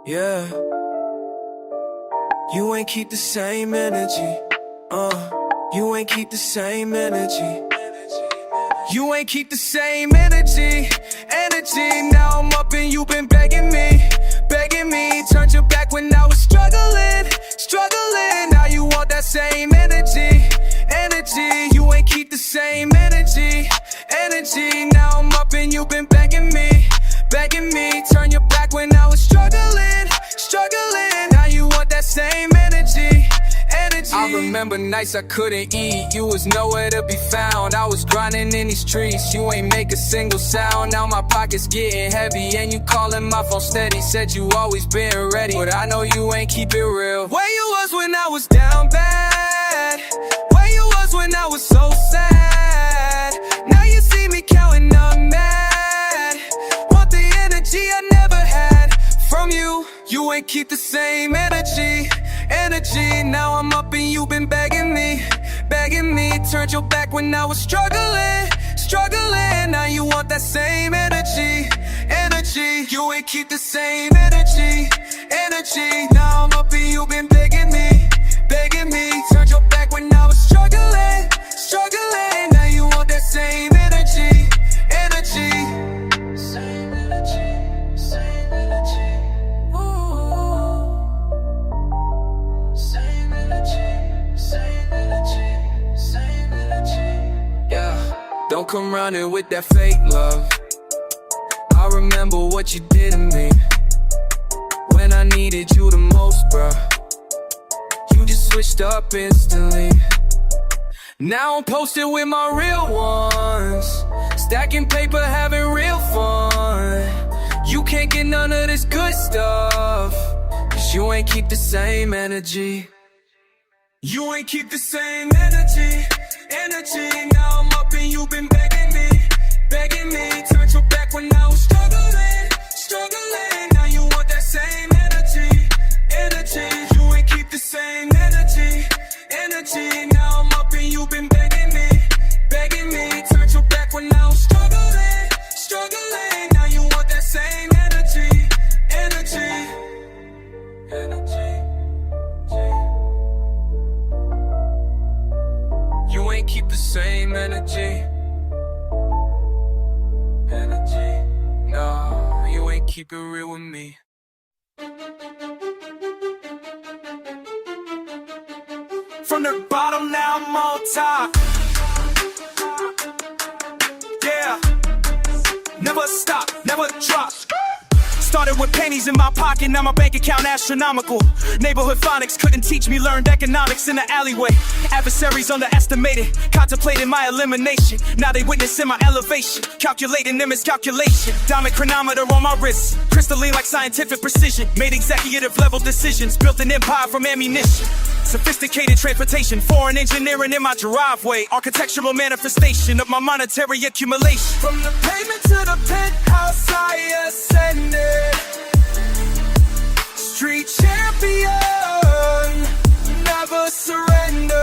Yeah. You ain't keep the same energy. You ain't keep the same energy. You ain't keep the same energy. Now I'm up and you been begging me. Turned your back when I was struggling. Now you want that same energy. You ain't keep the same energy. Now I'm up and you been begging me. Turn your back when I was struggling. Now you want that same energy. I remember nights I couldn't eat. You was nowhere to be found. I was grinding in these streets. You ain't make a single sound. Now my pocket's getting heavy and you calling my phone steady. Said you always been ready, but I know you ain't keep it real. Where you was when I was down bad? Where you was when I was so sad? Now you see me counting up mad. Want the energy I never had from you. You ain't keep the same energy. Now I'm up and you been begging me. Turned your back when I was struggling. Now you want that same energy. You ain't keep the same energy. Now I'm up and you been begging me. Turned your back when I was struggling. Now you want that same energy. Same energy. Same energy. Same energy. Yeah, don't come running with that fake love. I remember what you did to me when I needed you the most, bruh. You just switched up instantly. Now I'm posted with my real ones, stacking paper, having real fun. You can't get none of this good stuff, cause you ain't keep the same energy. You ain't keep the same energy. Now I'm up and you been begging me. Turned your back when I was struggling. Now you want that same energy. You ain't keep the same energy. Now I'm up and you been begging me. Turned your back when I was struggling. Now you want that same energy. You ain't keep the same energy. No, you ain't keep it real with me. From the bottom, now I'm on top. Yeah, never stop, never drop. Started with pennies in my pocket, now my bank account astronomical. Neighborhood phonics couldn't teach me, learned economics in the alleyway. Adversaries underestimated, contemplating my elimination. Now they witnessing my elevation, calculating them as calculation. Diamond chronometer on my wrist, crystalline like scientific precision. Made executive level decisions, built an empire from ammunition. Sophisticated transportation, foreign engineering in my driveway. Architectural manifestation of my monetary accumulation. From the pavement to the penthouse, I ascended. Street champion, never surrender.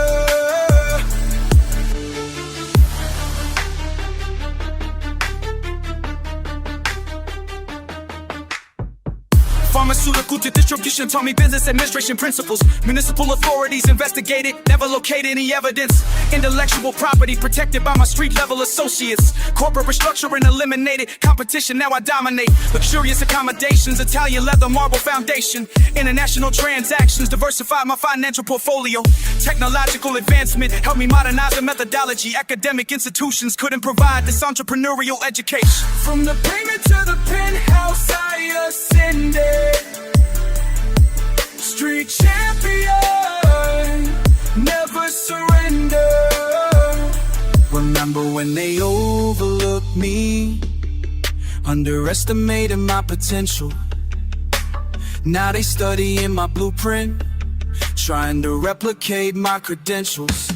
Pharmaceutical to distribution taught me business administration principles. Municipal authorities investigated, never located any evidence. Intellectual property protected by my street level associates. Corporate restructuring eliminated, competition now I dominate. Luxurious accommodations, Italian leather marble foundation. International transactions diversified my financial portfolio. Technological advancement helped me modernize the methodology. Academic institutions couldn't provide this entrepreneurial education. From the pavement to the penthouse, I ascended. Street champion, never surrender. Remember when they overlooked me, underestimated my potential. Now they studying my blueprint, trying to replicate my credentials.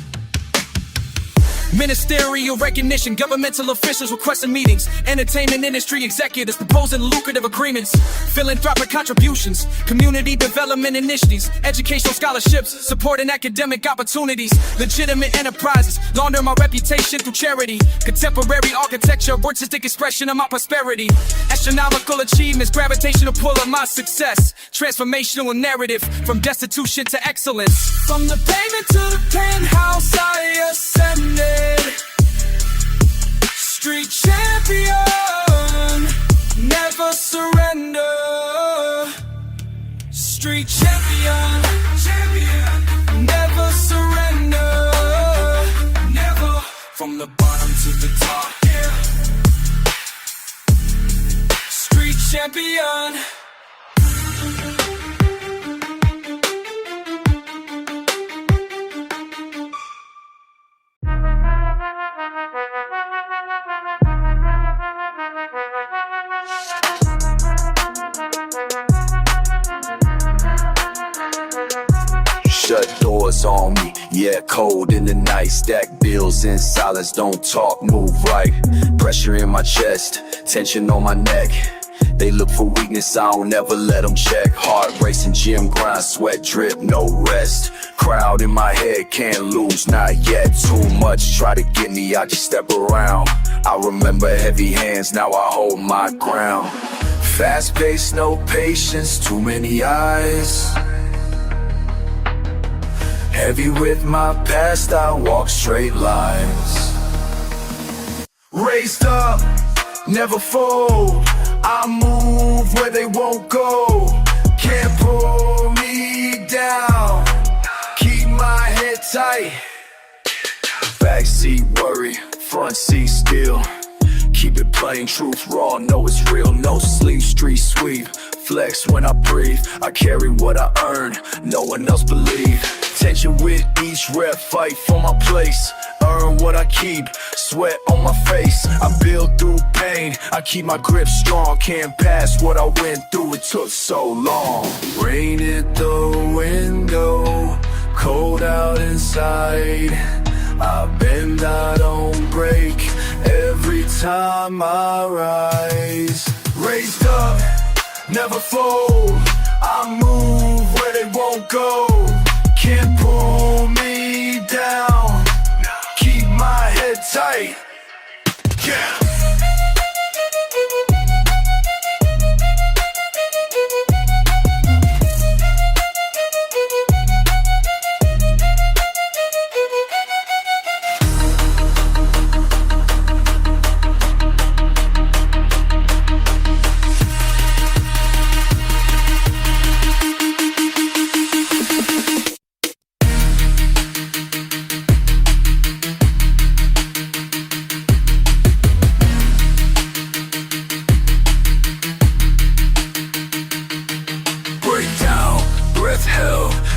Ministerial recognition, governmental officials requesting meetings, entertainment industry executives proposing lucrative agreements, philanthropic contributions, community development initiatives, educational scholarships, supporting academic opportunities, legitimate enterprises, launder my reputation through charity, contemporary architecture, artistic expression of my prosperity, astronomical achievements, gravitational pull of my success, transformational narrative from destitution to excellence. From the pavement to the penthouse, I ascended. Street champion, never surrender. Street champion, never surrender. Never. From the bottom to the top, yeah. Street champion. Shut doors on me, yeah, cold in the night. Stack bills in silence, don't talk, move right. Pressure in my chest, tension on my neck. They look for weakness, I don't ever let them check. Heart racing, gym grind, sweat drip, no rest. Crowd in my head, can't lose, not yet. Too much, try to get me, I just step around. I remember heavy hands, now I hold my ground. Fast pace, no patience, too many eyes. Heavy with my past, I walk straight lines. Raised up, never fold. I move where they won't go. Can't pull me down. Keep my head tight. Backseat worry, front seat still. Keep it plain, truth raw, know it's real. No sleep, street sweep. Flex when I breathe. I carry what I earn, no one else believe. Tension with each rep, fight for my place. Earn what I keep, sweat on my face. I build through pain, I keep my grip strong. Can't pass what I went through, it took so long. Rain at the window, cold out inside. I bend, I don't break, every time I rise. Raised up, never fold. I move where they won't go. Can't pull me down. Keep my head tight. Yeah.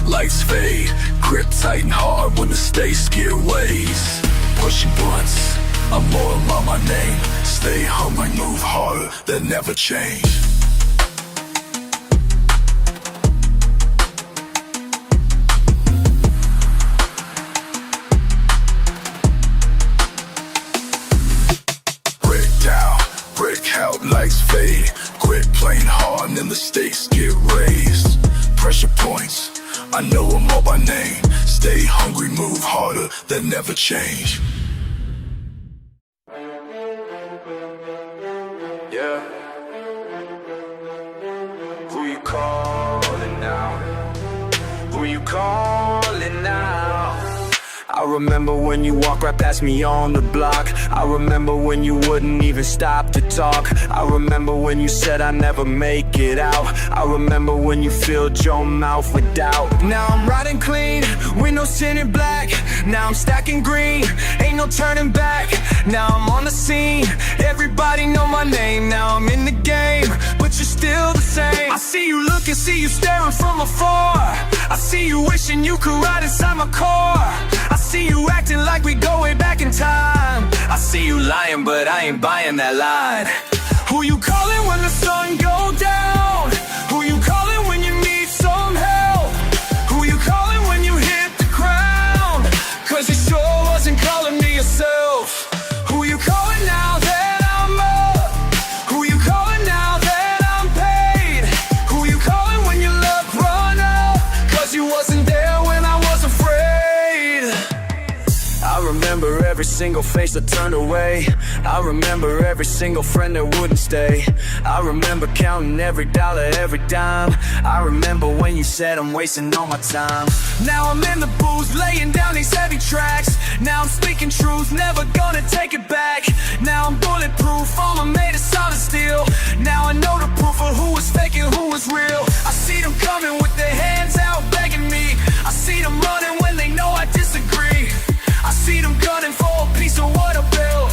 Lights fade, grip tight and hard when the stakes get ways. Pushing blunts, I'm loyal on my name. Stay hungry, move harder, that never change. Brick down, brick out, lights fade. Quit playing hard and then the stakes get raised. Pressure points, I know them all by name. Stay hungry, move harder, that never change. Yeah. Who you calling now? Who you calling now? I remember when you walked right past me on the block. I remember when you wouldn't even stop to talk. I remember when you said I'd never make it out. I remember when you filled your mouth with doubt. Now I'm riding clean, windows tinted black. Now I'm stacking green, ain't no turning back. Now I'm on the scene, everybody know my name. Now I'm in the game, but you're still the same. I see you looking, see you staring from afar. I see you wishing you could ride inside my car. I see you acting like we go way back in time. I see you lying, but I ain't buying that line. Who you calling when the sun go down? Who you calling when you need some help? Who you calling when you hit the ground? Cause you sure wasn't calling me yourself. single face that turned away. I remember every single friend that wouldn't stay. I remember counting every dollar, every dime. I remember when you said I'm wasting all my time. Now I'm in the booth, laying down these heavy tracks. Now I'm speaking truth, never gonna take it back. Now I'm bulletproof, armor made of solid steel. Now I know the proof of who was fake and who was real. I see them coming with their hands out begging me. I see them running when they know I disagree. I see them gunning for a piece of what I built.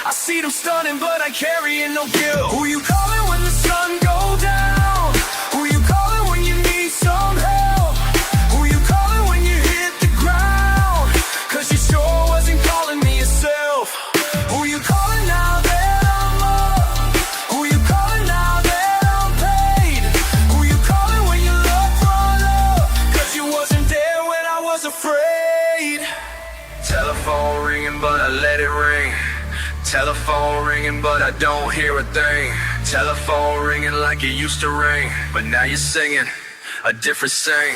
I see them stunning but I carrying no guilt. Who you calling when the sun go down? Who you calling when you need some help? Who you calling when you hit the ground? Cause you sure wasn't calling me yourself. Who you calling now that I'm up? Who you calling now that I'm paid? Who you calling when your luck run up? Cause you wasn't there when I was afraid. Telephone ringing but I let it ring. Telephone ringing but I don't hear a thing. Telephone ringing like it used to ring, but now you're singing a different sing.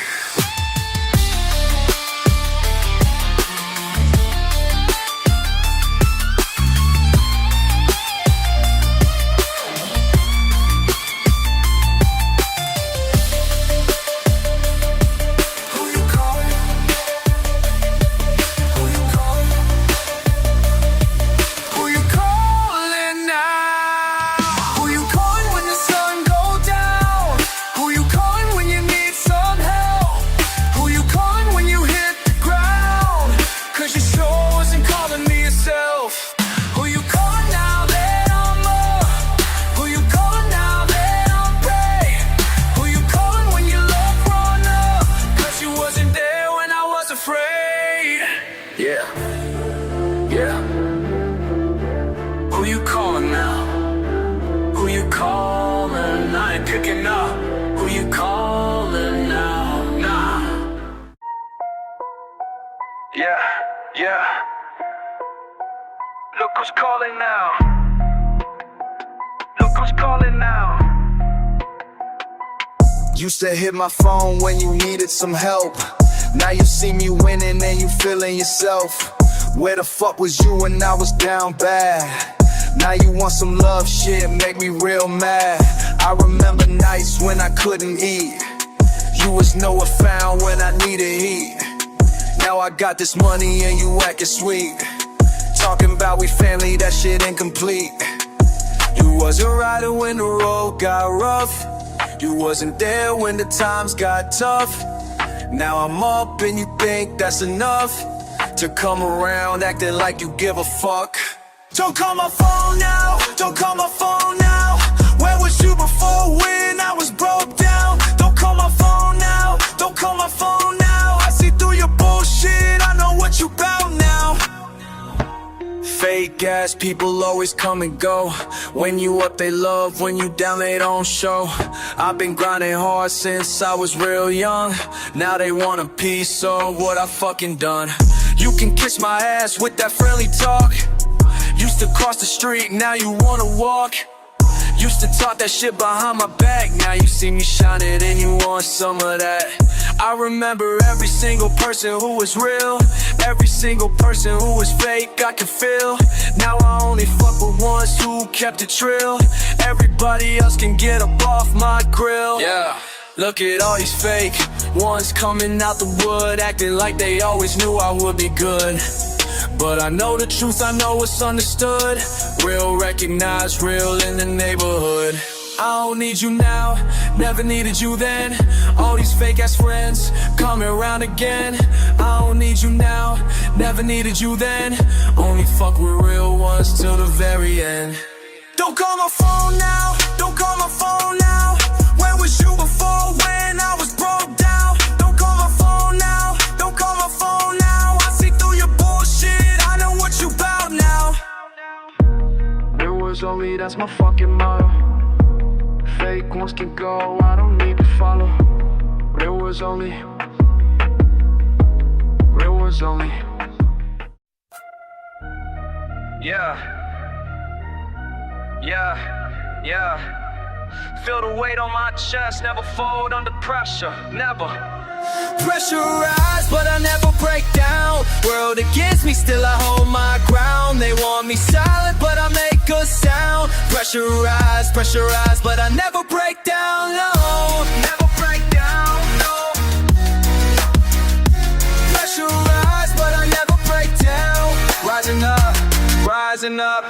Who you calling now? Who you calling? I ain't picking up. Who you calling now? Nah. Yeah. Look who's calling now. Look who's calling now. Used to hit my phone when you needed some help. Now you see me winning and you feeling yourself. Where the fuck was you when I was down bad? Now you want some love shit, make me real mad. I remember nights when I couldn't eat. You was nowhere found when I needed heat. Now I got this money and you acting sweet. Talking about we family, that shit incomplete. You wasn't riding when the road got rough. You wasn't there when the times got tough. Now I'm up and you think that's enough to come around acting like you give a fuck. Don't call my phone now, don't call my phone now. Where was you before when I was broke down? Don't call my phone now, don't call my phone now. I see through your bullshit, I know what you bout now. Fake ass people always come and go. When you up they love, when you down they don't show. I've been grinding hard since I was real young. Now they want a piece of what I fucking done. You can kiss my ass with that friendly talk. Used to cross the street, now you wanna walk. Used to talk that shit behind my back. Now you see me shining and you want some of that. I remember every single person who was real. Every single person who was fake, I could feel. Now I only fuck with ones who kept it trill. Everybody else can get up off my grill. Yeah, look at all these fake ones coming out the wood, acting like they always knew I would be good. But I know the truth, I know it's understood. Real recognized, real in the neighborhood. I don't need you now, never needed you then. All these fake ass friends coming around again. I don't need you now, never needed you then. Only fuck with real ones till the very end. Don't call my phone now, don't call my phone now. Where was you before when I was broke down? Don't call my phone now, don't call my phone now. I see through your bullshit, I know what you bout now. It was only, that's my fucking motto. Fake ones can go, I don't need to follow. Real was only. Yeah. Feel the weight on my chest, never fold under pressure, never. Pressurized, but I never break down. World against me, still I hold my ground. They want me silent, but I make a sound. Pressurized, pressurized, but I never break down, no. Never break down, no. Pressurized, but I never break down. Rising up, rising up.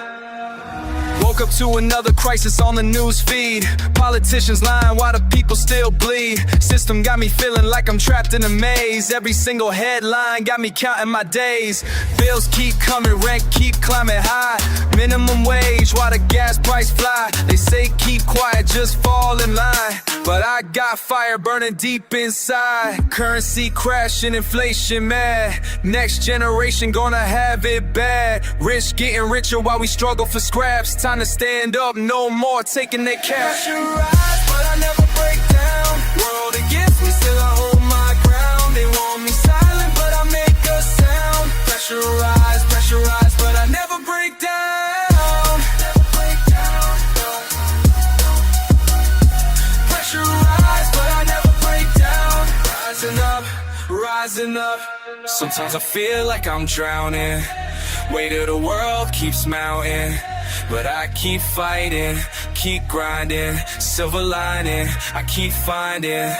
Woke up to another crisis on the news feed. Politicians lying while the people still bleed. System got me feeling like I'm trapped in a maze. Every single headline got me counting my days. Bills keep coming, rent keep climbing high. Minimum wage while the gas price fly. They say keep quiet, just fall in line. But I got fire burning deep inside. Currency crashing, inflation mad. Next generation gonna have it bad. Rich getting richer while we struggle for scraps. Time to stand up, no more taking their cash. Pressurized, but I never break down. World against me, still I hold my ground. They want me silent, but I make a sound. Pressurized, pressurized, but I never break down. Never break down, no. Pressurized, but I never break down. Rising up, rising up. Sometimes I feel like I'm drowning. Weight of the world keeps mounting. But I keep fighting, keep grinding. Silver lining, I keep finding.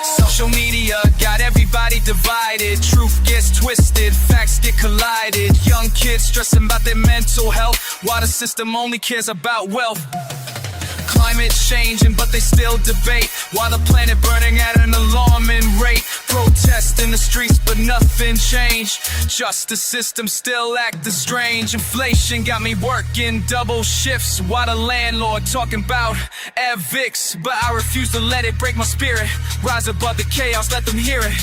Social media got everybody divided. Truth gets twisted, facts get collided. Young kids stressing about their mental health, while the system only cares about wealth. Climate changing, but they still debate, while the planet burning at an alarming rate. Protest in the streets, but nothing changed. Justice system still acting strange. Inflation got me working double shifts, while the landlord talking about evicts. But I refuse to let it break my spirit. Rise above the chaos, let them hear it.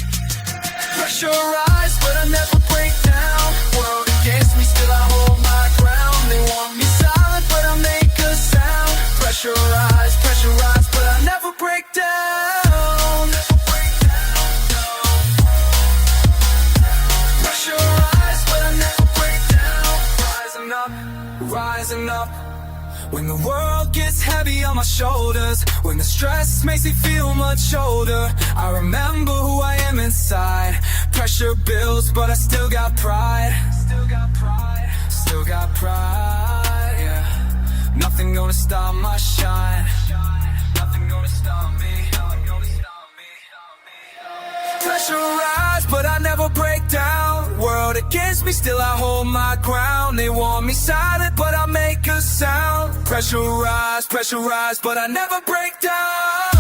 Pressurized, but I never break down. World against me, still I hold my ground. They want me silent, but I make a sound. Pressurized, pressurized, but I never break down. Never break down, no. Pressurized, but I never break down. Rising up, rising up. When the world gets heavy on my shoulders, when the stress makes me feel much older, I remember who I am inside. Pressure builds, but I still got pride. Still got pride, still got pride, yeah. Nothing gonna stop my shine. Nothing gonna stop me. Nothing gonna stop me. Pressurized, but I never break down. World against me, still I hold my ground. They want me silent, but I make a sound. Pressurized, pressurized, but I never break down.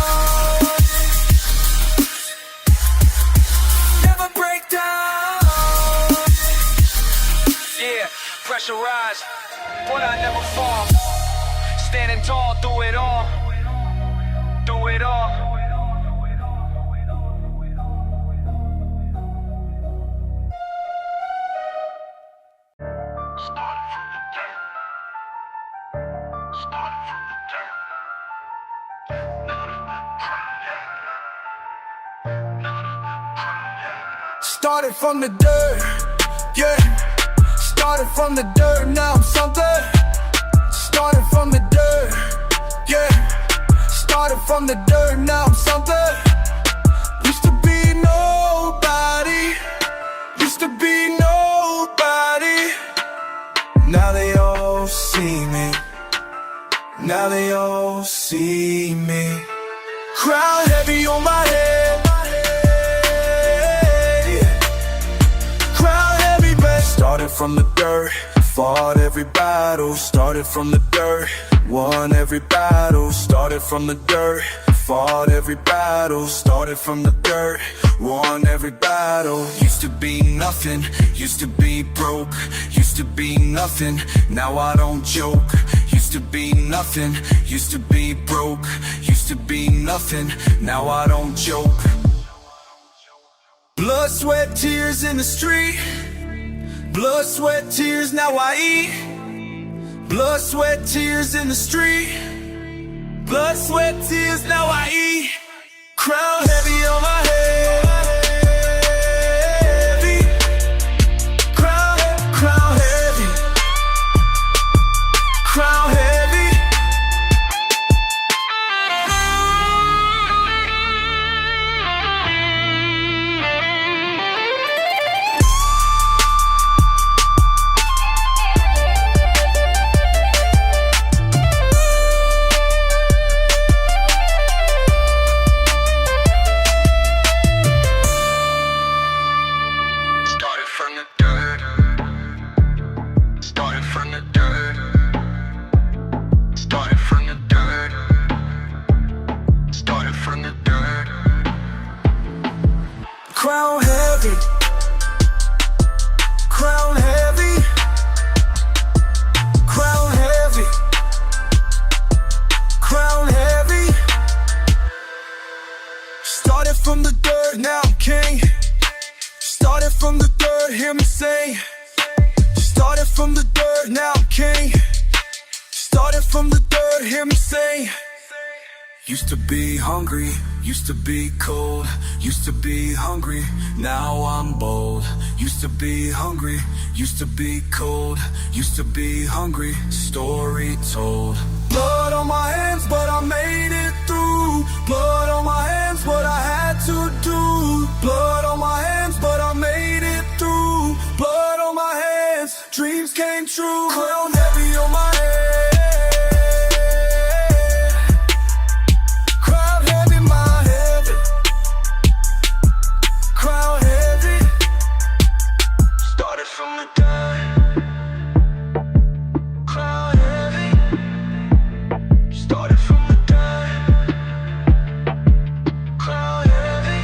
Never break down. Yeah, pressurized, but I never fall. Standing tall through it all. Through it all. Started from the dirt, yeah. Started from the dirt, now I'm something. Started from the dirt, yeah. Started from the dirt, now I'm something. Used to be nobody. Used to be nobody. Now they all see me. Now they all see me. Crown heavy on my head. Started from the dirt, fought every battle. Started from the dirt, won every battle. Started from the dirt, fought every battle. Started from the dirt, won every battle. Used to be nothing, used to be broke. Used to be nothing, now I don't joke. Used to be nothing, used to be broke. Used to be nothing, now I don't joke. Blood, sweat, tears in the street. Blood, sweat, tears, now I eat. Blood, sweat, tears in the street. Blood, sweat, tears, now I eat. Crown heavy on my head. Heavy. Crown heavy. Crown heavy. now I'm king. Started from the dirt, hear me sing. Started from the dirt, now I'm king. Started from the dirt, hear me sing. Used to be hungry, used to be cold, used to be hungry, now I'm bold. Used to be hungry, used to be cold, used to be hungry, story told. Blood on my hands, but I made it through. Blood on my hands, but I had to do. Blood on my hands, but I made it through. Blood on my hands, dreams came true. Crown heavy on my head. Crown heavy, my head. Crown heavy. Started from the dirt. Crown heavy. Started from the dirt. Crown heavy.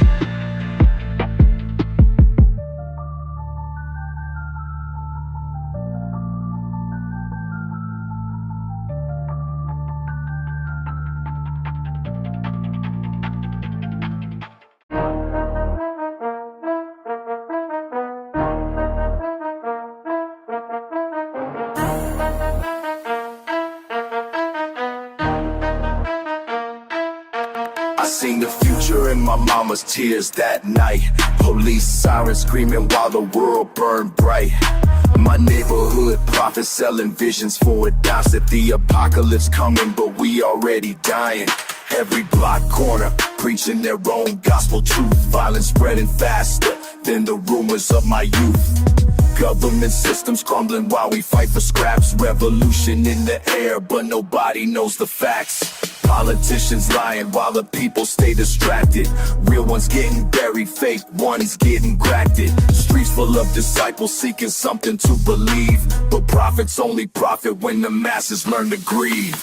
I seen the future in my mama's tears that night. Police sirens screaming while the world burned bright. My neighborhood prophets selling visions for a dime. That the apocalypse coming, but we already dying. Every block corner preaching their own gospel truth. Violence spreading faster than the rumors of my youth. Government systems crumbling while we fight for scraps. Revolution in the air, but nobody knows the facts. Politicians lying while the people stay distracted. Real ones getting buried, fake ones getting grafted. Streets full of disciples seeking something to believe, but prophets only profit when the masses learn to grieve.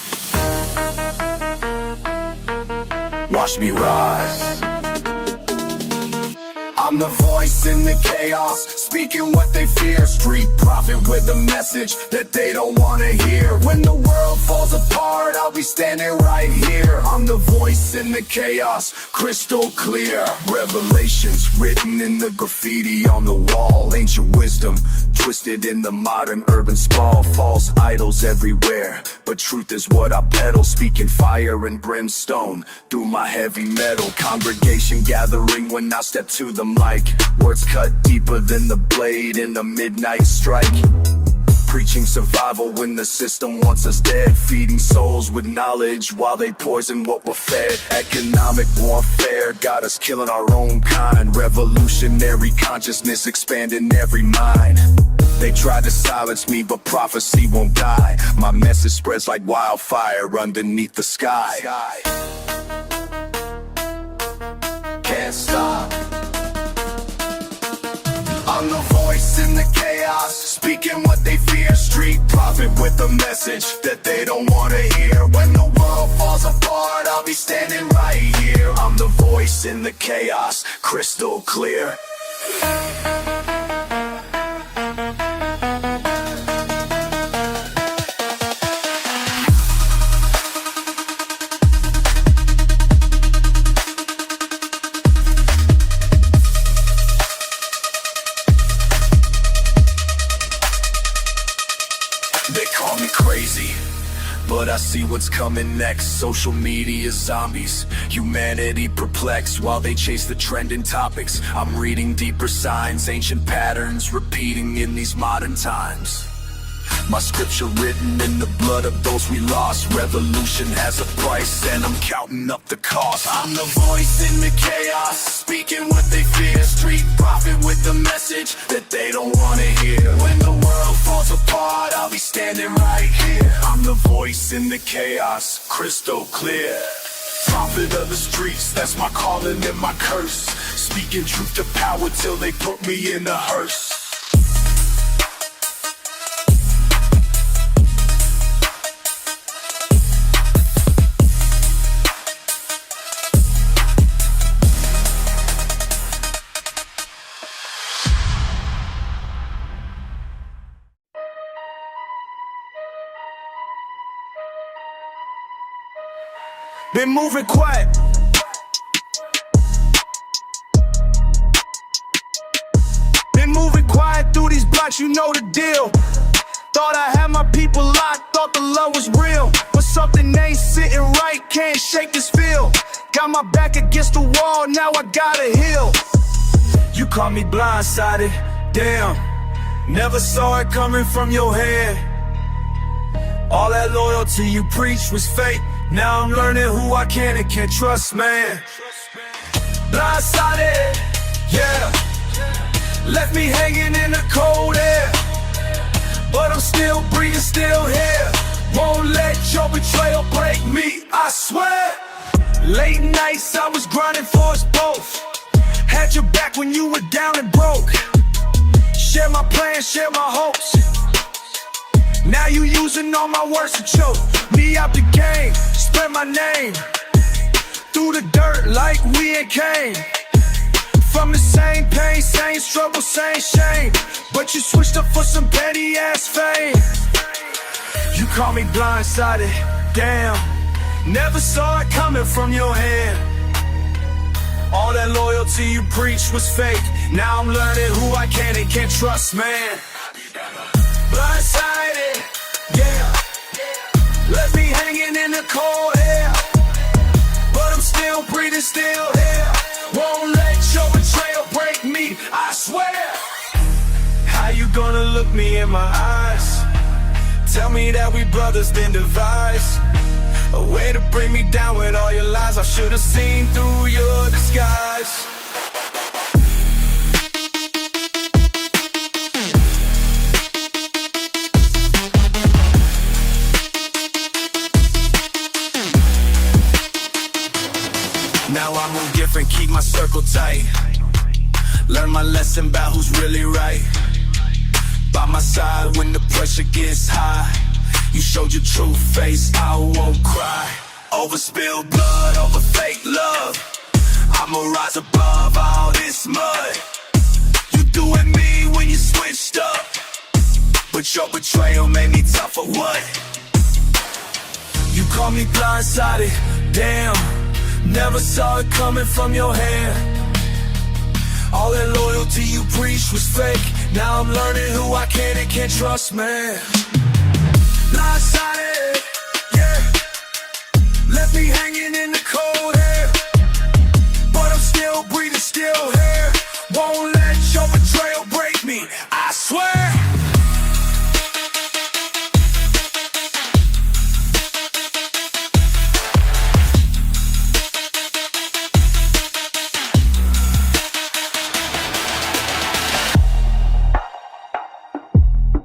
Watch me rise. I'm the voice in the chaos, speaking what they fear. Street prophet with a message that they don't wanna hear. When the world falls apart, I'll be standing right here. I'm the voice in the chaos, crystal clear. Revelations written in the graffiti on the wall. Ancient wisdom twisted in the modern urban sprawl. False idols everywhere, but truth is what I peddle. Speaking fire and brimstone through my heavy metal. Congregation gathering when I step to the mic. Words cut deeper than the blade in a midnight strike. Preaching survival when the system wants us dead. Feeding souls with knowledge while they poison what we're fed. Economic warfare got us killing our own kind. Revolutionary consciousness expanding every mind. They tried to silence me, but prophecy won't die. My message spreads like wildfire underneath the sky. Can't stop. I'm the voice in the chaos, speaking what they fear. Street prophet with a message that they don't wanna hear. When the world falls apart, I'll be standing right here. I'm the voice in the chaos, crystal clear. They call me crazy, but I see what's coming next. Social media zombies, humanity perplexed while they chase the trending topics. I'm reading deeper signs, ancient patterns repeating in these modern times. My scripture written in the blood of those we lost. Revolution has a price and I'm counting up the cost. I'm the voice in the chaos, speaking what they fear. Street prophet with the message that they don't wanna hear. When the world falls apart, I'll be standing right here. I'm the voice in the chaos, crystal clear. Prophet of the streets, that's my calling and my curse. Speaking truth to power till they put me in a hearse. Been moving quiet. watch, you know the deal. Thought I had my people locked, thought the love was real. But something ain't sitting right, can't shake this feel. Got my back against the wall, now I gotta heal. You caught me blindsided, damn. Never saw it coming from your head. All that loyalty you preached was fake. Now I'm learning who I can and can't trust, man. Blindsided, yeah. Left me hanging in the cold air. But I'm still breathing, still here. Won't let your betrayal break me, I swear. Late nights I was grinding for us both. Had your back when you were down and broke. Share my plans, share my hopes. Now you using all my words to choke me out the game, spread my name through the dirt like we ain't came from the same pain, same struggle, same shame. But you switched up for some petty ass fame. You caught me blindsided, damn. Never saw it coming from your hand. All that loyalty you preached was fake. Now I'm learning who I can and can't trust, man. Blindsided, yeah. Left me hanging in the cold air. But I'm still breathing, still here. Won't let your betrayal break me, I swear. How you gonna look me in my eyes? Tell me that we brothers then devise a way to bring me down with all your lies. I should've seen through your disguise. Now I move different, keep my circle tight. Learn my lesson about who's really right. By my side when the pressure gets high. You showed your true face, I won't cry. Over spilled blood, over fake love. I'ma rise above all this mud. You doing me when you switched up, but your betrayal made me tough for what? You caught me blindsided, damn. Never saw it coming from your hand. All that loyalty you preached was fake. Now I'm learning who I can and can't trust, man. Blindsided, yeah. Left me hanging in the cold air. But I'm still breathing, still here. Won't let your betrayal break me, I swear.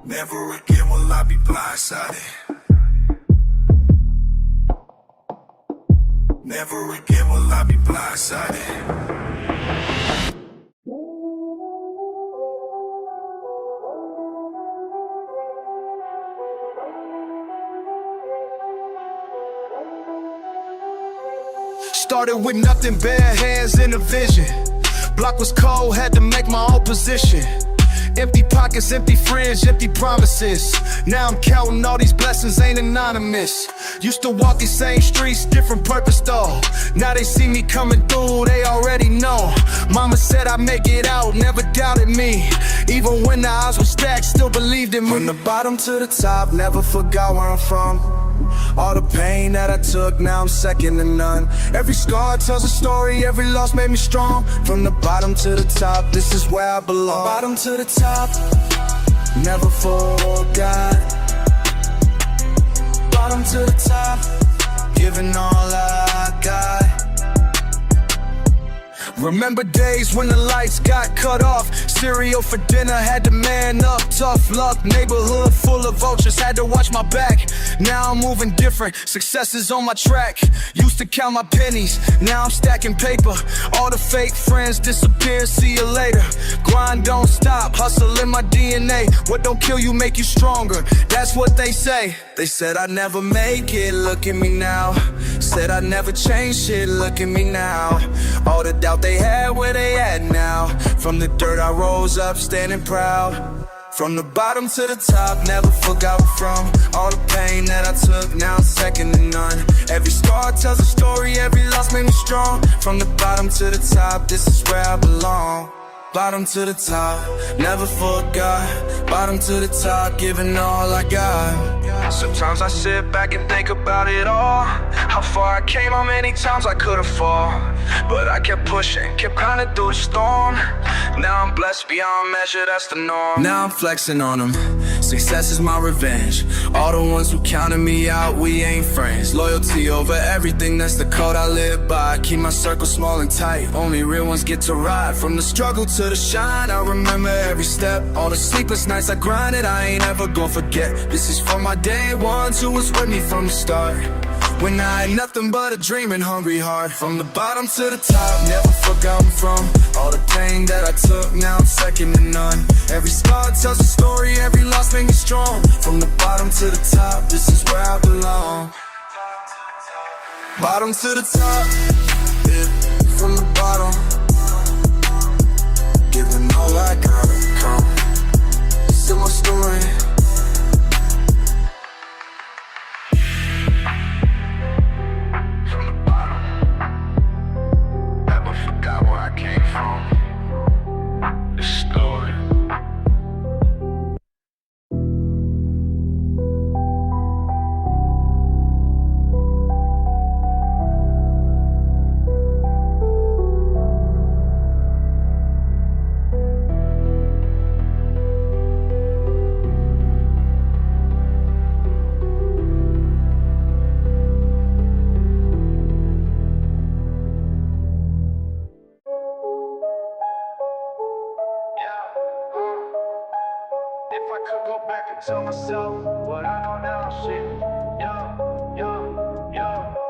Never again will I be blindsided. Never again will I be blindsided. Started with nothing, bare hands and a vision. Block was cold, had to make my own position. Empty pockets, empty friends, empty promises. Now I'm counting all these blessings, ain't anonymous. Used to walk these same streets, different purpose though. Now they see me coming through, they already know. Mama said I'd make it out, never doubted me. Even when the odds were stacked, still believed in me. From the bottom to the top, never forgot where I'm from. All the pain that I took, now I'm second to none. Every scar tells a story, every loss made me strong. From the bottom to the top, this is where I belong. Bottom to the top, never forgot. Bottom to the top, giving all I got. Remember days when the lights got cut off. Cereal for dinner, had to man up. Tough luck, neighborhood full of vultures, had to watch my back. Now I'm moving different, success is on my track. Used to count my pennies, now I'm stacking paper. All the fake friends disappear, see you later. Grind don't stop, hustle in my DNA. What don't kill you make you stronger, that's what they say. They said I'd never make it, look at me now. Said I'd never change shit, look at me now. All the doubt they had, where they at now? From the dirt I rose up, standing proud. From the bottom to the top, never forgot where from. All the pain that I took, now I'm second to none. Every scar tells a story, every loss made me strong. From the bottom to the top, this is where I belong. bottom to the top, never forgot. Bottom to the top, giving all I got. Sometimes I sit back and think about it all. How far I came, how many times I could've fallen. But I kept pushing, kept climbing through the storm. Now I'm blessed beyond measure, that's the norm. Now I'm flexing on them, success is my revenge. All the ones who counted me out, we ain't friends. Loyalty over everything, that's the code I live by. Keep my circle small and tight, only real ones get to ride. From the struggle to the shine, I remember every step. All the sleepless nights I grinded, I ain't ever gonna forget. This is for my day ones who was with me from the start. When I had nothing but a dream and hungry heart. From the bottom to the top, never forgot I'm from. All the pain that I took, now I'm second to none. Every scar tells a story, every loss made me strong. From the bottom to the top, this is where I belong. Bottom to the top, yeah, from the bottom. Giving all I gotta come. Still my story. Tell myself what I know now, shit.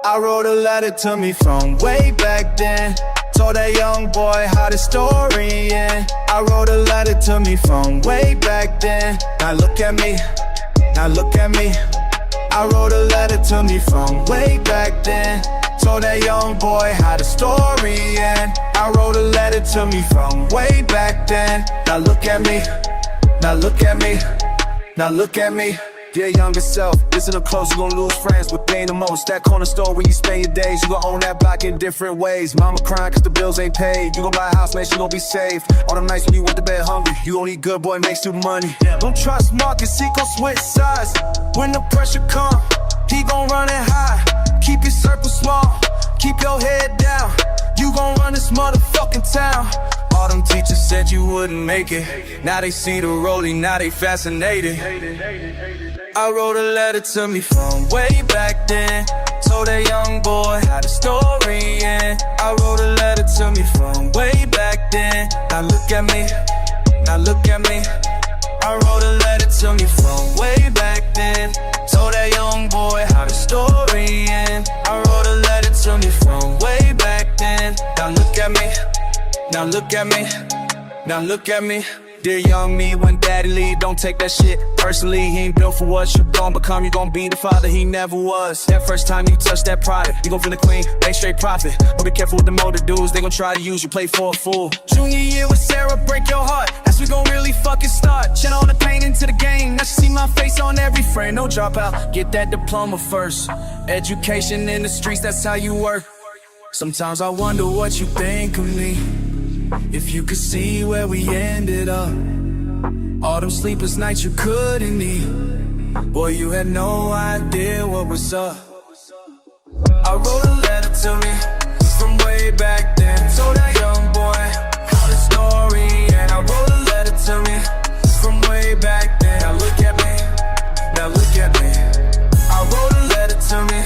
I wrote a letter to me from way back then. Told that young boy how the story end. I wrote a letter to me from way back then. Now look at me, now look at me. I wrote a letter to me from way back then. Told that young boy how the story end. I wrote a letter to me from way back then. Now look at me, now look at me. Now look at me, dear younger self. Listen up close, you gon' lose friends with pain the most. That corner store where you spend your days, you gon' own that block in different ways. Mama crying cause the bills ain't paid. You gon' buy a house, man, she gon' be safe. All them nights when you went to bed hungry, you gon' eat good, boy, make student money. Don't trust Marcus, he gon' switch sides. When the pressure come, he gon' run it high. Keep your circle small, keep your head down. You gon' run this motherfucking town. All them teachers said you wouldn't make it. Now they see the rolling, now they fascinated. I wrote a letter to me from way back then. Told that young boy how the story end. I wrote a letter to me from way back then. Now look at me, now look at me. I wrote a letter to me from way back then. Told that young boy how the story end. I wrote a letter to me from way back then. Now look at me, now look at me, now look at me. Dear young me, when daddy leave, don't take that shit personally. He ain't built for what you gon' become. You gon' be the father he never was. That first time you touch that product, you gon' feel the queen, make straight profit. But be careful with them older dudes, they gon' try to use you, play for a fool. Junior year with Sarah, break your heart. That's we gon' really fucking start. Channel the pain into the game. Now she see my face on every frame. No dropout, get that diploma first. Education in the streets, that's how you work. Sometimes I wonder what you think of me. If you could see where we ended up, all them sleepless nights you couldn't eat. Boy, you had no idea what was up. I wrote a letter to me from way back then. Told that young boy how the story and I wrote a letter to me from way back then. Now look at me, now look at me. I wrote a letter to me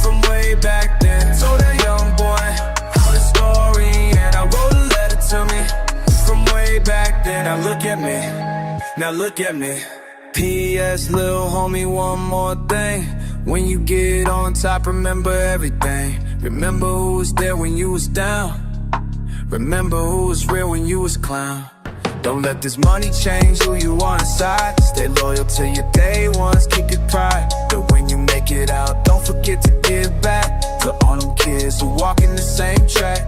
from way back then. Told that young boy how the story and I wrote a letter to me from way back then. Now look at me, now look at me. P.S. little homie, one more thing. When you get on top, remember everything. Remember who was there when you was down. Remember who was real when you was clown. Don't let this money change who you are inside. Stay loyal to your day ones, keep your pride. But when you make it out, don't forget to give back to all them kids who walk in the same track.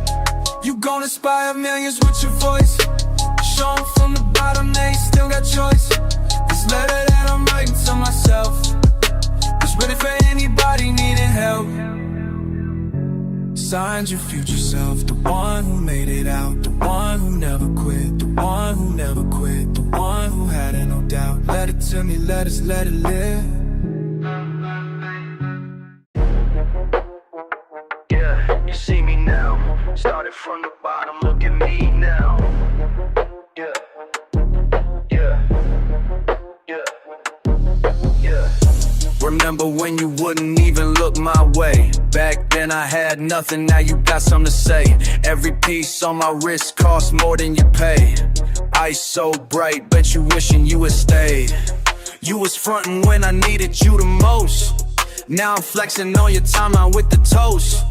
You gon' inspire millions with your voice. Show 'em from the bottom, they still got choice. This letter that I'm writing to myself is ready for anybody needing help. beside your future self, the one who made it out, the one who never quit, the one who never quit, the one who had it, no doubt. Let it to me, let us let it live. Yeah, you see me now. Started from the bottom, look at me now. Yeah, yeah, yeah, yeah. Remember when you wouldn't even look my way? Back then I had nothing, now you got something to say. Every piece on my wrist cost more than you pay. Ice so bright, bet you wishing you had stayed. You was frontin' when I needed you the most. Now I'm flexing on your timeline with the toast.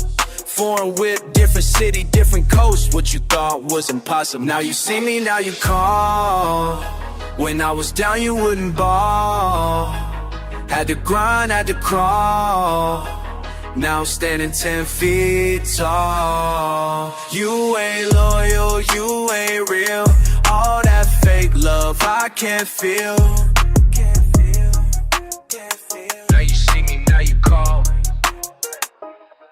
Foreign whip, different city, different coast. What you thought was impossible, now you see me, now you call. When I was down you wouldn't ball. Had to grind, had to crawl. Now I'm standing 10 feet tall. You ain't loyal, you ain't real. All that fake love I can't feel. Now you see me, now you call.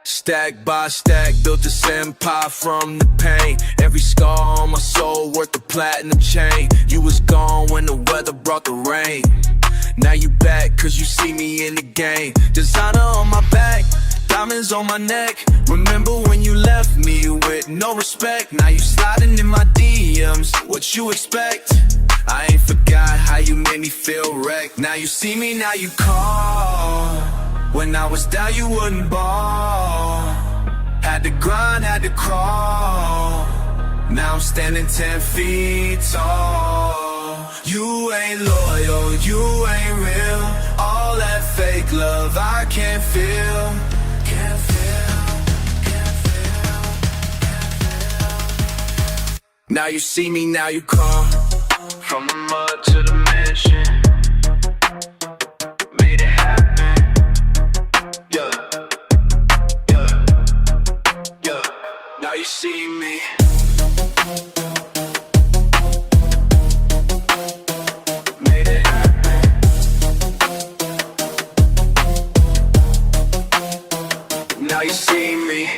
Stack by stack, built this empire from the pain. Every scar on my soul worth the platinum chain. You was gone when the weather brought the rain. Now you back, cause you see me in the game. Designer on my back, diamonds on my neck. Remember when you left me with no respect? Now you sliding in my DMs, what you expect? I ain't forgot how you made me feel wrecked. Now you see me, now you call. When I was down you wouldn't ball. Had to grind, had to crawl. Now I'm standing 10 feet tall. You ain't loyal, you ain't real. All that fake love I can't feel. Can't feel, can't feel, can't feel. Now you see me, now you call. From the mud to the mansion, made it happen. Yeah, yeah, yeah. Now you see me. Made it happen. Now you see me.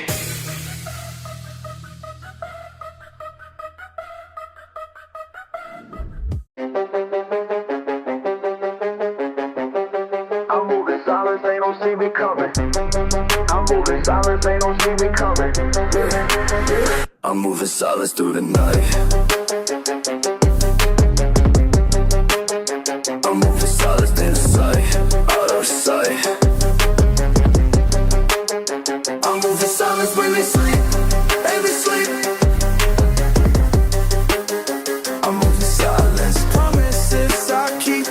I'm moving silence, they don't see me coming. I'm moving silence, they don't see me coming. I'm moving silence through the night. I'm moving silence in sight, out of sight. I'm moving silence when they sleep, they sleep. I'm moving silence, promises I keep.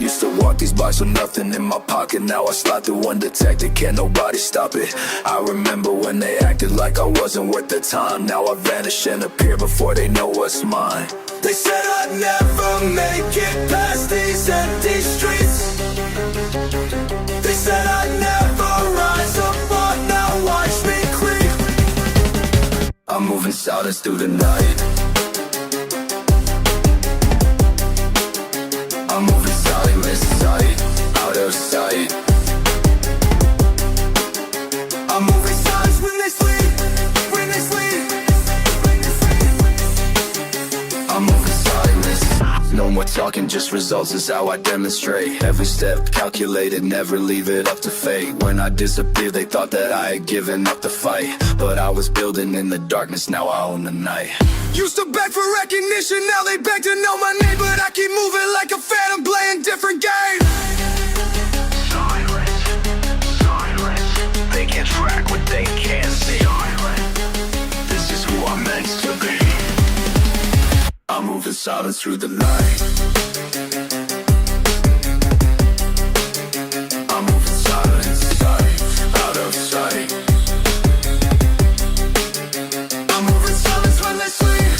Used to walk these blocks with nothing in my pocket. Now I slide through undetected, can't nobody stop it. I remember when they acted like I wasn't worth the time. Now I vanish and appear before they know what's mine. They said I'd never make it past these empty streets. They said I'd never rise above, now watch me creep. I'm moving silence through the night. I'm moving silence sight, out of sight. I'm moving silence when they sleep, when they sleep. I'm moving silence. No more talking, just results is how I demonstrate. Every step calculated, never leave it up to fate. When I disappeared, they thought that I had given up the fight. But I was building in the darkness, now I own the night. Used to beg for recognition, now they beg to know my name. But I keep moving like a phantom, playing different games. Silence, silence. They can't track what they can't see. Silence. This is who I'm meant to be. I'm moving silence through the night. I'm moving silence, sight, out of sight. I'm moving silence when they sleep,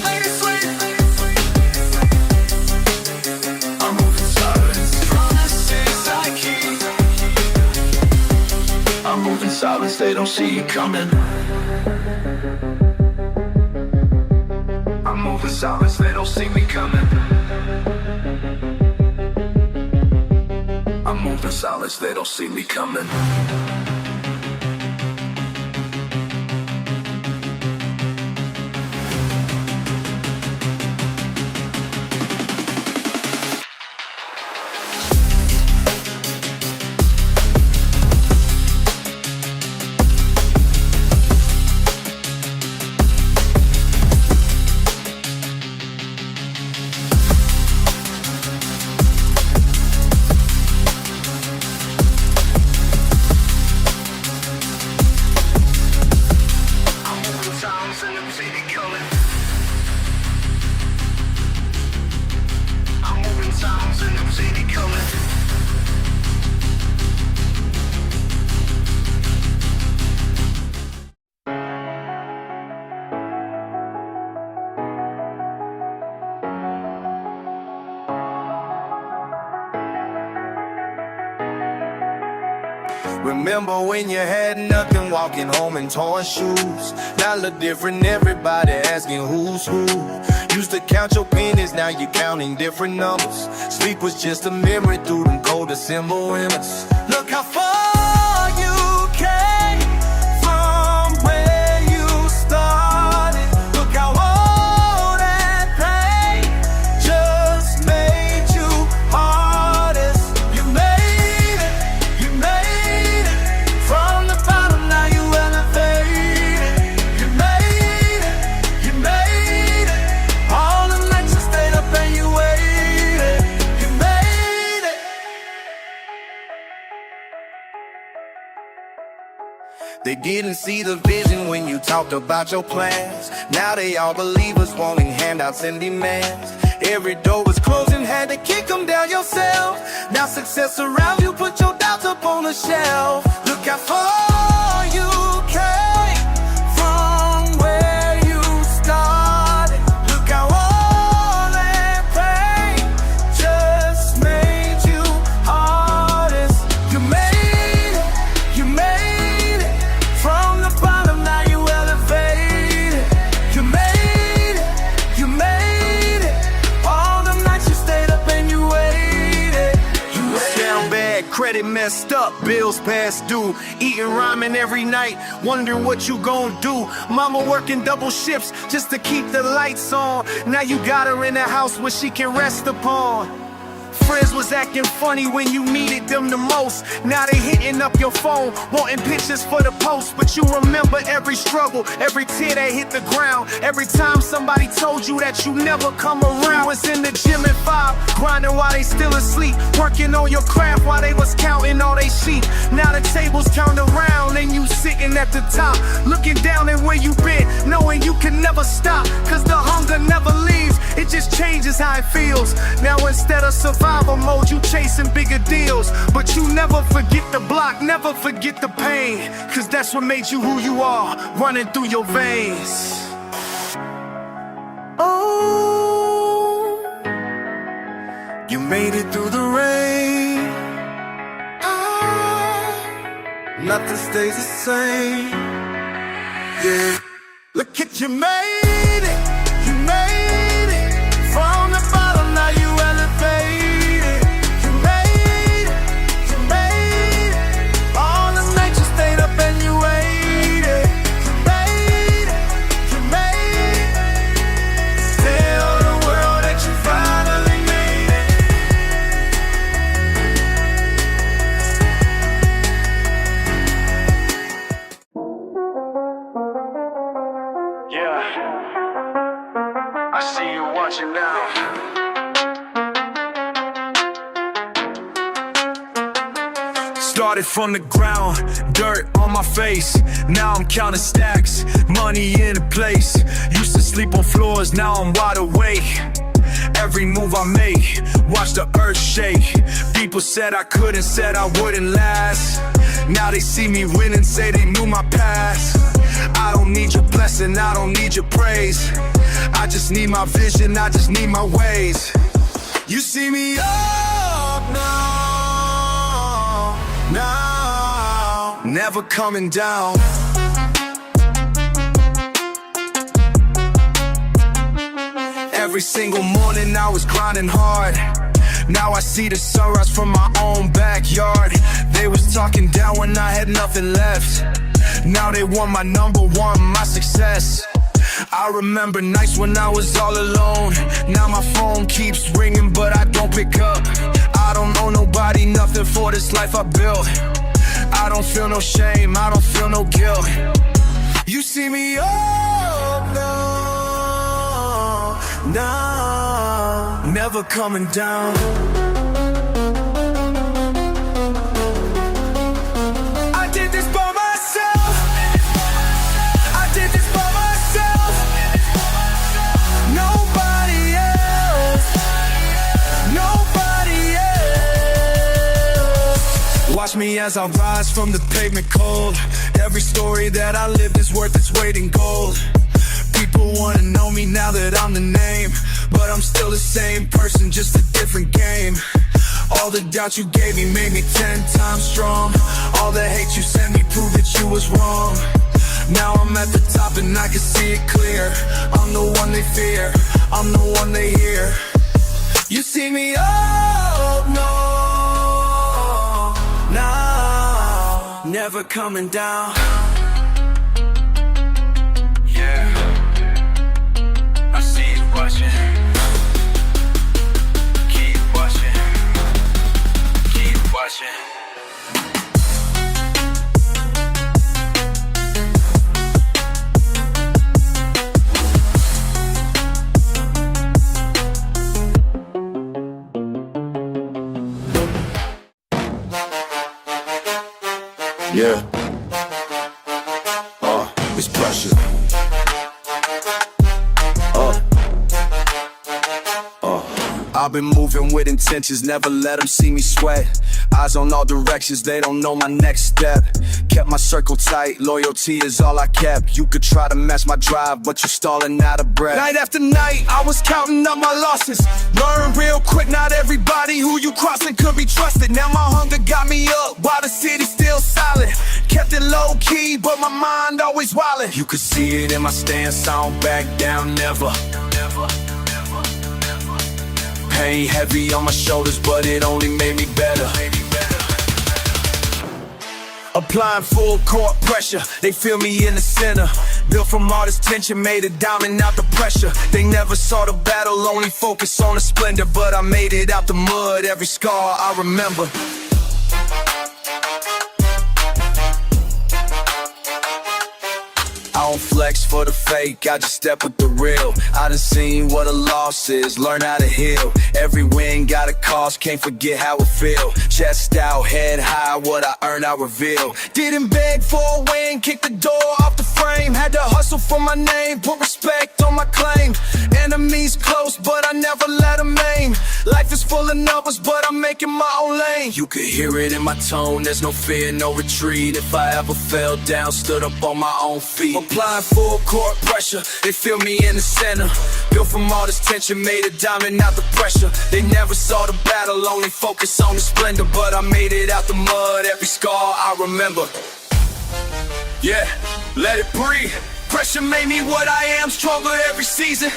they sleep. I'm moving silence, promises I keep. I'm moving silence, they don't see you coming. I'm moving silence, they don't see me coming. I'm moving in silence, they don't see me coming. Remember when you had nothing, walking home in torn shoes? Now look different, everybody asking who's who. Used to count your pennies, now you're counting different numbers. Sleep was just a memory through them cold December winters. Look how far you came from where you started. Look how all that pain just made you hardest. You made it, you made it. From the bottom, now you elevated. You made it, you made it. All the nights you stayed up and you waited. You made it. They didn't see the vision when you talked about your plans. Now they all believers wanting handouts and demands. Every door was closing, had to kick them down yourself. Now success around you, put your doubts up on the shelf. Look how far you came from where you started. Look how all that pain just made you hardest. You made it, you made it. From the bottom, now you elevated. You made it, you made it. All the nights you stayed up and you waited. You was down bad, credit messed up, bills past due. Eating ramen every night, wondering what you gon' do. Mama working double shifts just to keep the lights on. Now you got her in a house where she can rest upon. Friends was acting funny when you needed them the most. Now they hitting up your phone, wanting pictures for the post. But you remember every struggle, every tear that hit the ground. Every time somebody told you that you never come around. You was in the gym at 5, grinding while they still asleep. Working on your craft while they was counting all they sheep. Now the tables turned around and you sitting at the top, looking down at where you been, knowing you can never stop. Cause the hunger never leaves, it just changes how it feels. Now instead of survival mode, you chasing bigger deals. But you never forget the block, never forget the pain. Cause that's what made you who you are, running through your veins. Oh, you made it through the rain. Nothing stays the same. Yeah, look at you made it, you made it. From the bottom, now you elevated. You made it, you made it. All the nights you stayed up and you waited. You made it, you made it. Tell the world that you finally made it. Yeah, I see you watching now. Started from the ground, dirt on my face. Now I'm counting stacks, money in a place. Used to sleep on floors, now I'm wide awake. Every move I make, watch the earth shake. People said I couldn't, said I wouldn't last. Now they see me winning, say they knew my past. I don't need your blessing, I don't need your praise. I just need my vision, I just need my ways. You see me up now, never coming down. Every single morning I was grinding hard, Now I see the sunrise from my own backyard. They was talking down when I had nothing left. Now they want my number one, my success. I remember nights when I was all alone. Now my phone keeps ringing but I don't pick up. I don't owe nobody nothing for this life I built. I don't feel no shame, I don't feel no guilt. You see me up now, now, never coming down. I did this by myself. I did this by myself. Nobody else. Nobody else. Watch me as I rise from the pavement cold. Every story that I lived is worth its weight in gold. People wanna know me now that I'm the name, but I'm still the same person, just a different game. All the doubt you gave me made me 10 times strong. All the hate you sent me proved that you was wrong. Now I'm at the top and I can see it clear. I'm the one they fear, I'm the one they hear. You see me up, no, now, never coming down. Yeah, I see you watching. Keep watching. Keep watching. Yeah. It's pressure. I've been moving with intentions, never let them see me sweat. Eyes on all directions, they don't know my next step. Kept my circle tight, loyalty is all I kept. You could try to match my drive, but you're stalling out of breath. Night after night, I was counting up my losses. Learn real quick, not everybody who you crossing could be trusted. Now my hunger got me up, while the city's still silent. Kept it low key, but my mind always wildin'. You could see it in my stance, I don't back down, never. Pain heavy on my shoulders, but it only made me better. Applying full court pressure, they feel me in the center. Built from all this tension, made a diamond out the pressure. They never saw the battle, only focus on the splendor. But I made it out the mud, every scar I remember. I don't flex for the fake, I just step with the real. I done seen what a loss is, learn how to heal. Every win got a cost, can't forget how it feel. Chest out, head high, what I earn I reveal. Didn't beg for a win, kick the door off the frame. Had to hustle for my name, put respect on my claim. Enemies close, but I never let them aim. Life is full of numbers, but I'm making my own lane. You could hear it in my tone, there's no fear, no retreat. If I ever fell down, stood up on my own feet. Applying full court pressure, they feel me in the center. Built from all this tension, made a diamond out the pressure. They never saw the battle, only focus on the splendor. But I made it out the mud, every scar I remember. Yeah, let it breathe. Pressure made me what I am, stronger every season.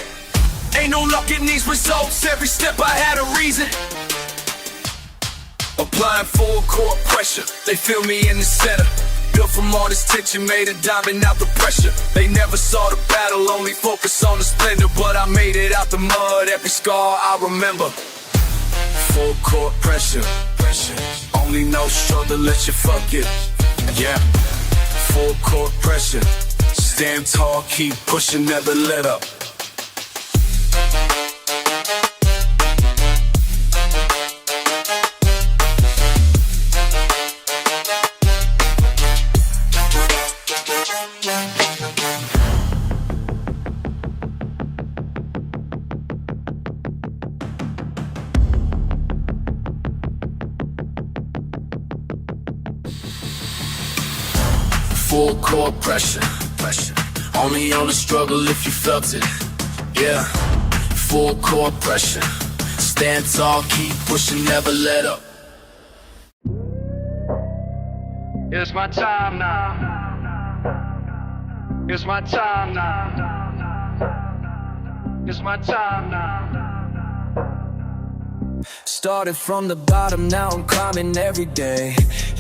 Ain't no luck in these results, every step I had a reason. Applying full court pressure, they feel me in the center. Built from all this tension, made a diamond out the pressure. They never saw the battle, only focus on the splendor. But I made it out the mud, every scar I remember. Full court pressure, only no struggle, let you fuck it. Yeah, full court pressure. Stand tall, keep pushing, never let up. Full court pressure, only on the struggle if you felt it. Yeah, full court pressure. Stand tall, keep pushing, never let up. It's my time now. It's my time now. It's my time now. Started from the bottom, now I'm climbing every day.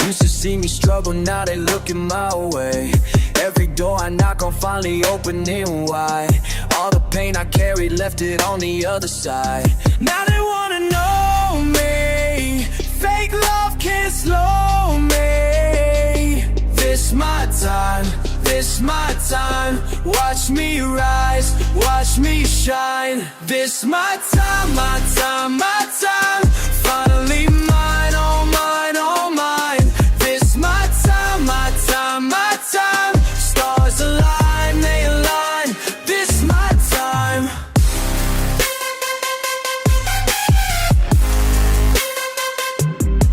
Used to see me struggle, now they looking my way. Every door I knock on finally opening wide. All the pain I carried left it on the other side. Now they wanna know me. Fake love can't slow me. This my time, this my time. Watch me rise, watch me shine. This my time, my time, my time. Finally mine, all mine, all mine. This my time, my time, my time. Stars align, they align. This my time.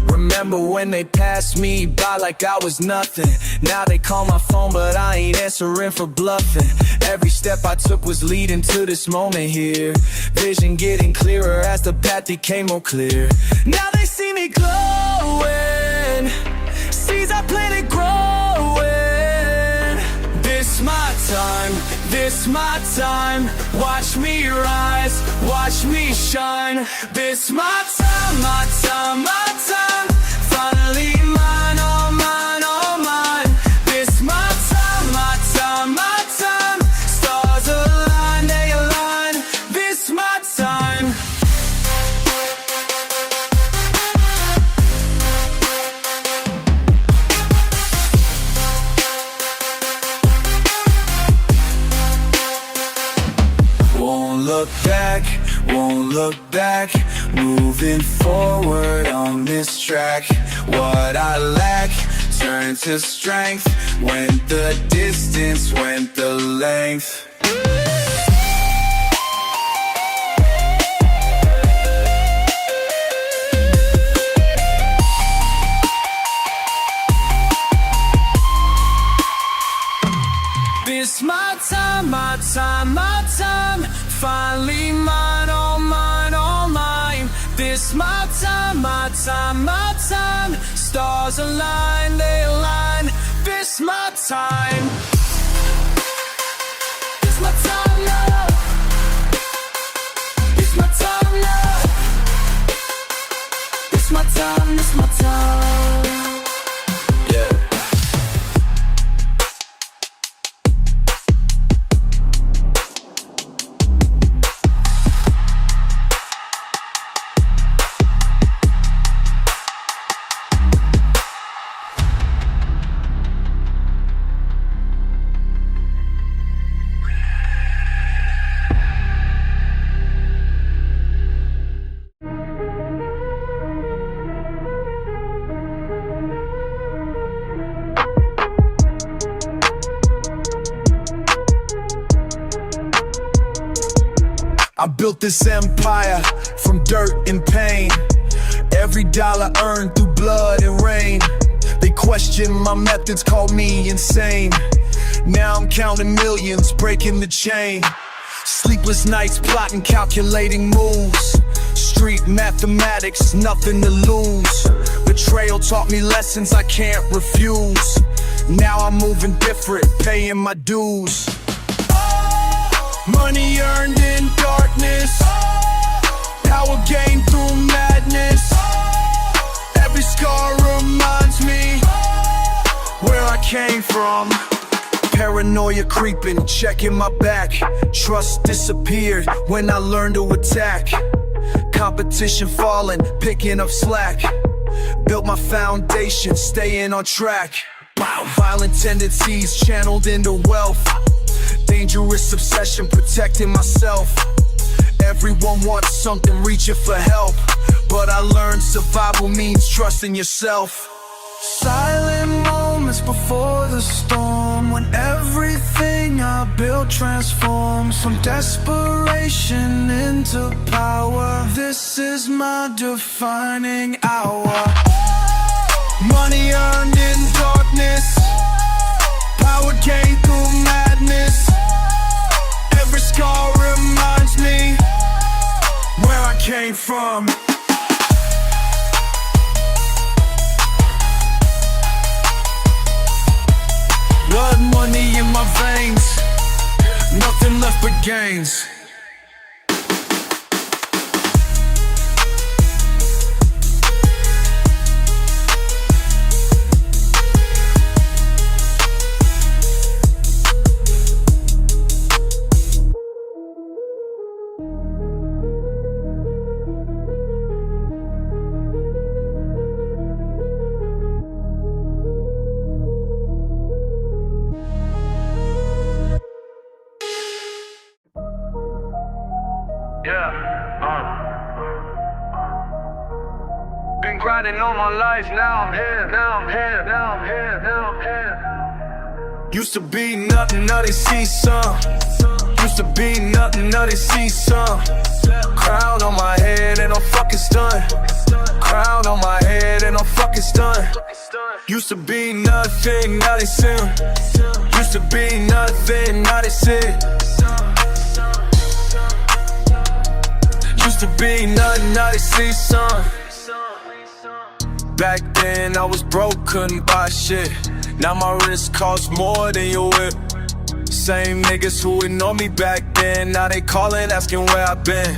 Remember when they passed me by like I was nothing. Now they call my phone but I ain't answering for bluffing. Every step I took was leading to this moment here. Vision getting clearer as the path became more clear. Now they see me glowing. Seeds I planted growing. This my time, this my time. Watch me rise, watch me shine. This my time, my time, my time. Finally mine, all mine, all mine. This my time, my time, my time. Stars align, they align. This my time. Won't look back, won't look back. Moving forward on this track. What I lack turned to strength. Went the distance, went the length. This my time, my time, my time. Finally mine, all mine, all mine. This my time, my time, my time. Stars align, they align. This my time. It's my time now. It's my time now. It's my time, it's my time. Yeah. I built this empire from dirt and pain. Every dollar earned through blood and rain. They questioned my methods, called me insane. Now I'm counting millions, breaking the chain. Sleepless nights, plotting, calculating moves. Street mathematics, nothing to lose. Betrayal taught me lessons I can't refuse. Now I'm moving different, paying my dues. Money earned in darkness, power gained through madness. Every scar reminds me where I came from. Paranoia creeping, checking my back. Trust disappeared when I learned to attack. Competition falling, picking up slack. Built my foundation, staying on track. Violent tendencies channeled into wealth. Dangerous obsession, protecting myself. Everyone wants something, reaching for help. But I learned survival means trusting yourself. Silent moments before the storm, when everything I built transforms from desperation into power. This is my defining hour. Money earned in darkness, power gained through madness. Every scar reminds me where I came from. Blood money in my veins, nothing left but gains. Nobody know my life, now I'm here, now I'm here, now I'm here, now I'm here. Used to be nothing, now they see some. Used to be nothing, now they see some. Crown on my head and I'm fucking stunned. Crown on my head and I'm fucking stunned. Used to be nothing, now they see 'em. Used to be nothing, now they see it. Used to be nothing, now they see some. Back then I was broke, couldn't buy shit. Now my wrist costs more than your whip. Same niggas who ignored me back then, now they callin' asking where I been.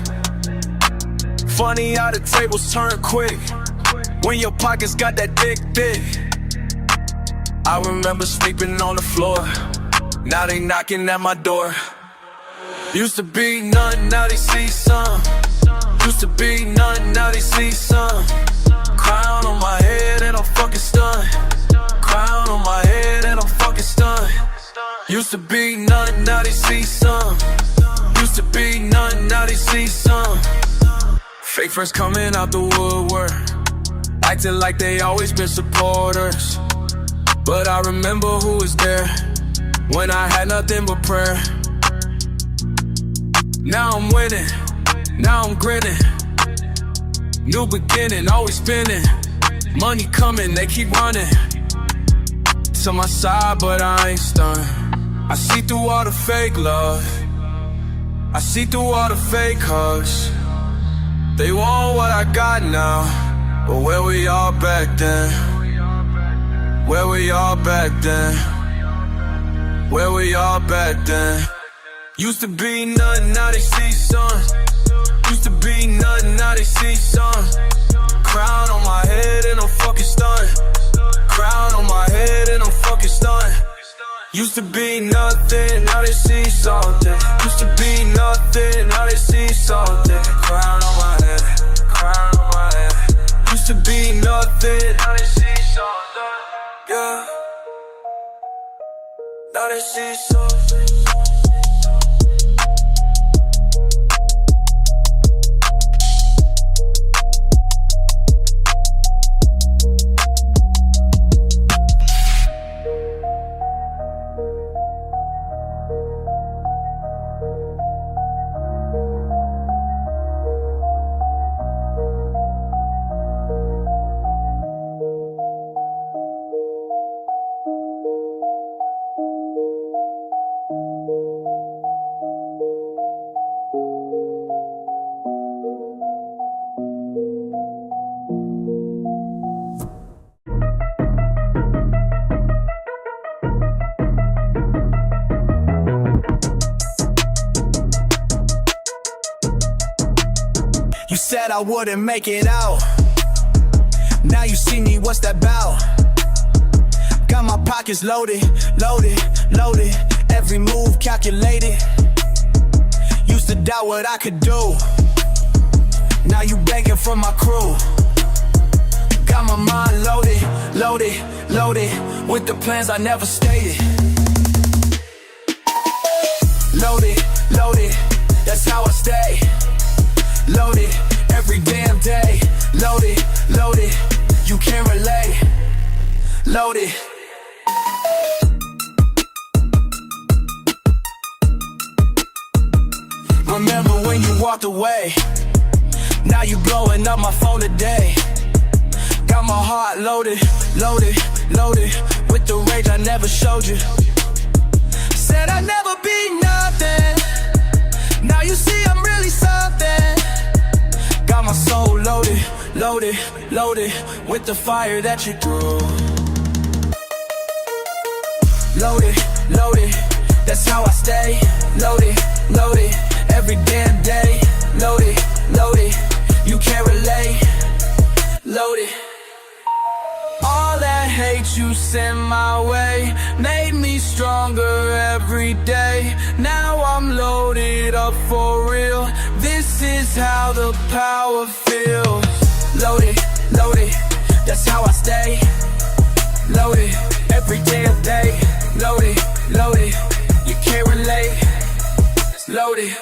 Funny how the tables turn quick when your pockets got that thick. I remember sleeping on the floor, now they knocking at my door. Used to be nothing, now they see some. Used to be nothing, now they see some. Crown on my head and I'm fucking stunned. Crown on my head and I'm fucking stunned. Used to be nothing, now they see some. Used to be nothing, now they see some. Fake friends coming out the woodwork, acting like they always been supporters. But I remember who was there when I had nothing but prayer. Now I'm winning, now I'm grinning. New beginning, always spinning. Money coming, they keep running to my side, but I ain't stunned. I see through all the fake love, I see through all the fake hugs. They want what I got now, but where we all back then? Where we all back then? Where we all back then? Used to be nothing, now they see some. Used to be nothing, now they see some. Crown on my head and I'm fucking stunned. Crown on my head and I'm fucking stunned. Used to be nothing, now they see something. Used to be nothing, now they see something. Crown on my head, crown on my head. Used to be nothing, now they see something. Yeah, now they see something. You said I wouldn't make it out. Now you see me, what's that bout? Got my pockets loaded, loaded, loaded. Every move calculated. Used to doubt what I could do. Now you begging for my crew. Got my mind loaded, loaded, loaded with the plans I never stated. Loaded, loaded, that's how I stay. Loaded, every damn day. Loaded, loaded, you can't relate. Loaded. Remember when you walked away? Now you blowing up my phone today. Got my heart loaded, loaded, loaded with the rage I never showed you. Said I'd never be nothing. Now you see I'm really something. Got my soul loaded, loaded, loaded with the fire that you threw. Loaded, loaded, that's how I stay. Loaded, loaded, every damn day. Loaded, loaded, you can't relate. Loaded. All that hate you sent my way made me stronger every day. Now I'm loaded up for real. This is how the power feels. Loaded, loaded, that's how I stay. Loaded, every damn day. Loaded, loaded, you can't relate. Loaded.